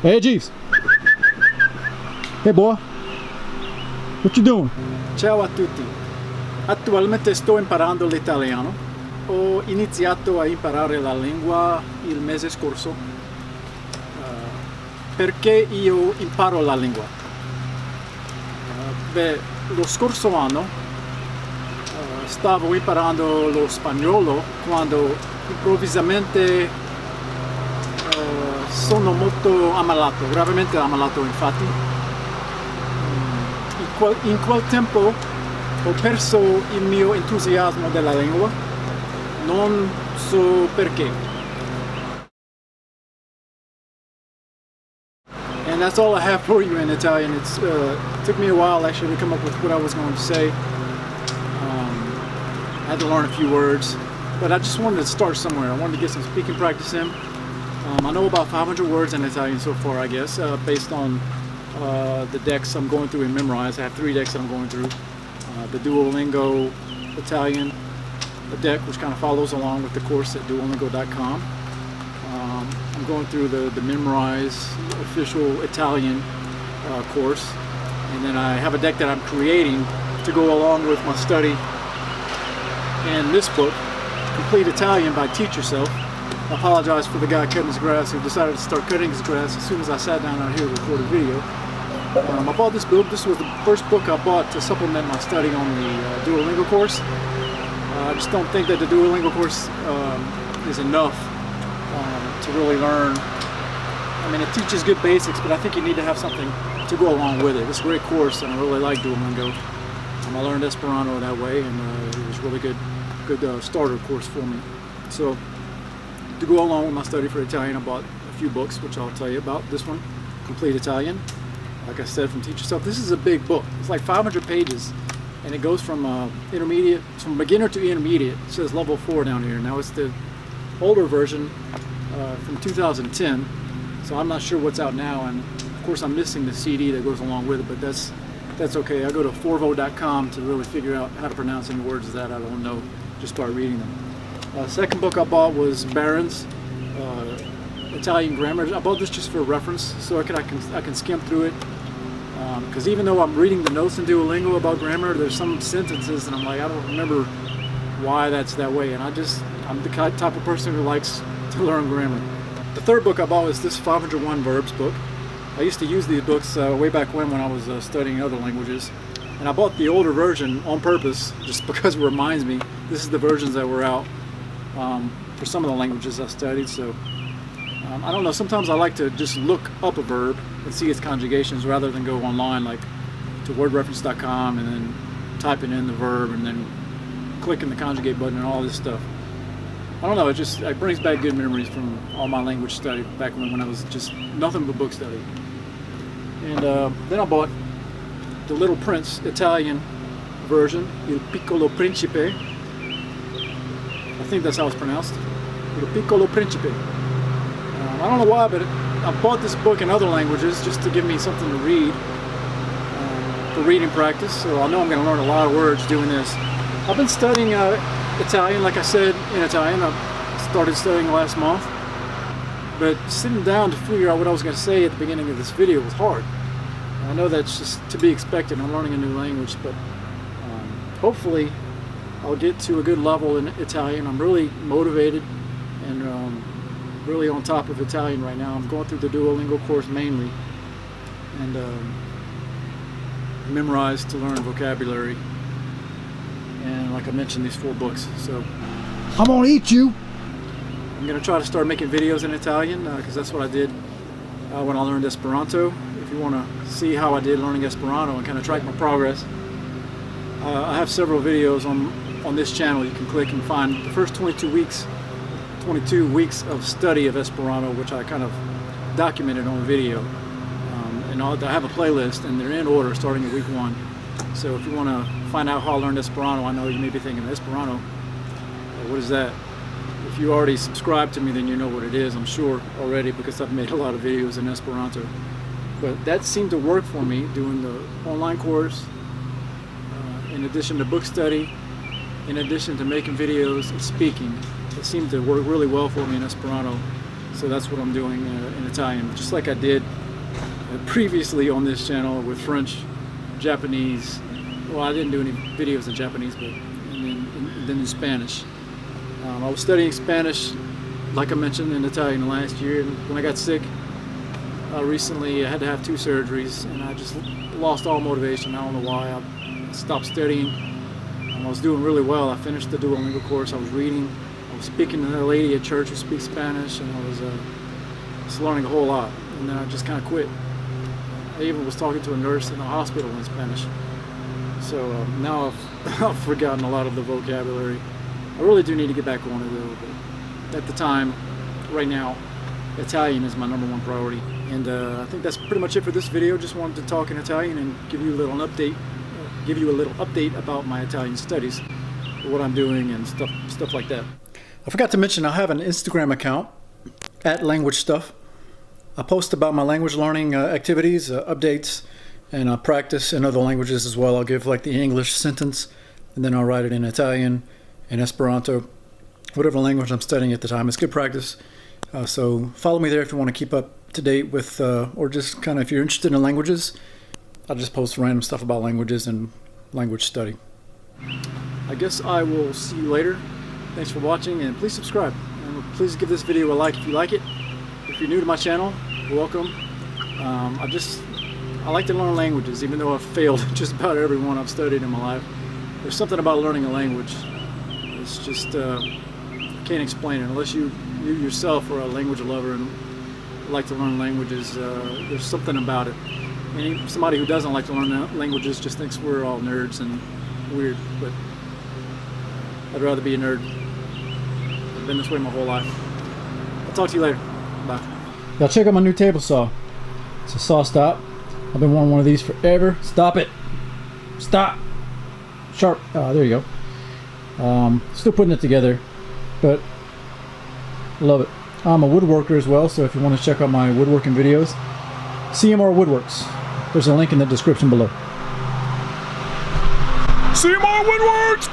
Hey, Jeeves. Hey, boy. What you doing? Ciao a tutti. Attualmente sto imparando l'italiano. Ho iniziato a imparare la lingua il mese scorso. Perché io imparo la lingua? Lo scorso anno stavo imparando lo spagnolo quando improvvisamente sono molto ammalato, gravemente ammalato infatti. In quel tempo ho perso il mio entusiasmo della lingua, non so perché. And that's all I have for you in Italian. It took me a while actually to come up with what I was going to say. I had to learn a few words, but I just wanted to start somewhere. I wanted to get some speaking practice in. I know about 500 words in Italian so far, I guess, based on the decks I'm going through and memorize. I have 3 decks that I'm going through. The Duolingo Italian deck, which kind of follows along with the course at duolingo.com. I'm going through the Memorize official Italian course, and then I have a deck that I'm creating to go along with my study in this book, Complete Italian by Teach Yourself. I apologize for the guy cutting his grass who decided to start cutting his grass as soon as I sat down out here to record a video. I bought this book. This was the first book I bought to supplement my study on the Duolingo course. I just don't think that the Duolingo course is enough to really learn. I mean, it teaches good basics, but I think you need to have something to go along with it. It's a great course, and I really like Duolingo. I learned Esperanto that way, and it was really good starter course for me. So, to go along with my study for Italian, I bought a few books, which I'll tell you about. This one, Complete Italian, like I said, from Teach Yourself. This is a big book. It's like 500 pages, and it goes from intermediate, from beginner to intermediate. It says level 4 down here. Now it's the older version from 2010, so I'm not sure what's out now, and of course I'm missing the CD that goes along with it, but that's okay. I go to forvo.com to really figure out how to pronounce any words that I don't know just by reading them. Second book I bought was Barron's Italian Grammar. I bought this just for reference, so I can skim through it. Because even though I'm reading the notes in Duolingo about grammar, there's some sentences and I'm like, I don't remember why that's that way. And I'm the type of person who likes to learn grammar. The third book I bought was this 501 Verbs book. I used to use these books way back when I was studying other languages. And I bought the older version on purpose, just because it reminds me. This is the versions that were out for some of the languages I studied. So I don't know, sometimes I like to just look up a verb and see its conjugations rather than go online like to wordreference.com and then typing in the verb and then clicking the conjugate button and all this stuff. I don't know, it brings back good memories from all my language study back when I was just nothing but book study. And then I bought the Little Prince Italian version, Il Piccolo Principe. I think that's how it's pronounced. Il Piccolo Principe. I don't know why, but I bought this book in other languages just to give me something to read for reading practice. So I know I'm going to learn a lot of words doing this. I've been studying Italian, like I said, in Italian. I started studying last month. But sitting down to figure out what I was going to say at the beginning of this video was hard. I know that's just to be expected. I'm learning a new language, but hopefully I'll get to a good level in Italian. I'm really motivated and really on top of Italian right now. I'm going through the Duolingo course mainly and memorize to learn vocabulary. And like I mentioned, these 4 books. So I'm gonna eat you. I'm gonna try to start making videos in Italian because that's what I did when I learned Esperanto. If you want to see how I did learning Esperanto and kind of track my progress, I have several videos on this channel. You can click and find the first 22 weeks of study of Esperanto, which I kind of documented on video. And I have a playlist, and they're in order starting at week 1. So if you want to find out how I learned Esperanto, I know you may be thinking, Esperanto, what is that? If you already subscribed to me, then you know what it is, I'm sure, already, because I've made a lot of videos in Esperanto. But that seemed to work for me, doing the online course, in addition to book study, in addition to making videos and speaking. It seemed to work really well for me in Esperanto. So that's what I'm doing in Italian, just like I did previously on this channel with French, Japanese. Well, I didn't do any videos in Japanese, but then in Spanish. I was studying Spanish, like I mentioned, in Italian last year, and when I got sick recently, I had to have 2 surgeries, and I just lost all motivation. I don't know why. I stopped studying. I was doing really well. I finished the Duolingo course. I was reading. I was speaking to a lady at church who speaks Spanish, and I was just learning a whole lot. And then I just kind of quit. I even was talking to a nurse in a hospital in Spanish. So now I've forgotten a lot of the vocabulary. I really do need to get back on it though. But at the time, right now, Italian is my #1 priority. And I think that's pretty much it for this video. Just wanted to talk in Italian and give you a little update about my Italian studies, what I'm doing and stuff like that. I forgot to mention I have an Instagram account @LanguageStuff. I post about my language learning activities, updates, and practice in other languages as well. I'll give like the English sentence, and then I'll write it in Italian and Esperanto, whatever language I'm studying at the time. It's good practice. So follow me there if you want to keep up to date with, or just kind of if you're interested in languages. I'll just post random stuff about languages and language study. I guess I will see you later. Thanks for watching, and please subscribe. And please give this video a like if you like it. If you're new to my channel, welcome. I like to learn languages, even though I've failed just about every one I've studied in my life. There's something about learning a language. It's just, I can't explain it. Unless you yourself are a language lover and like to learn languages, there's something about it. And somebody who doesn't like to learn languages just thinks we're all nerds and weird, but I'd rather be a nerd. I've been this way my whole life. I'll talk to you later. Bye. Y'all check out my new table saw. It's a saw stop. I've been wanting one of these forever. Stop it. Stop. Sharp. There you go. Still putting it together, but love it. I'm a woodworker as well, so if you want to check out my woodworking videos, CMR Woodworks. There's a link in the description below. CMR Woodworks!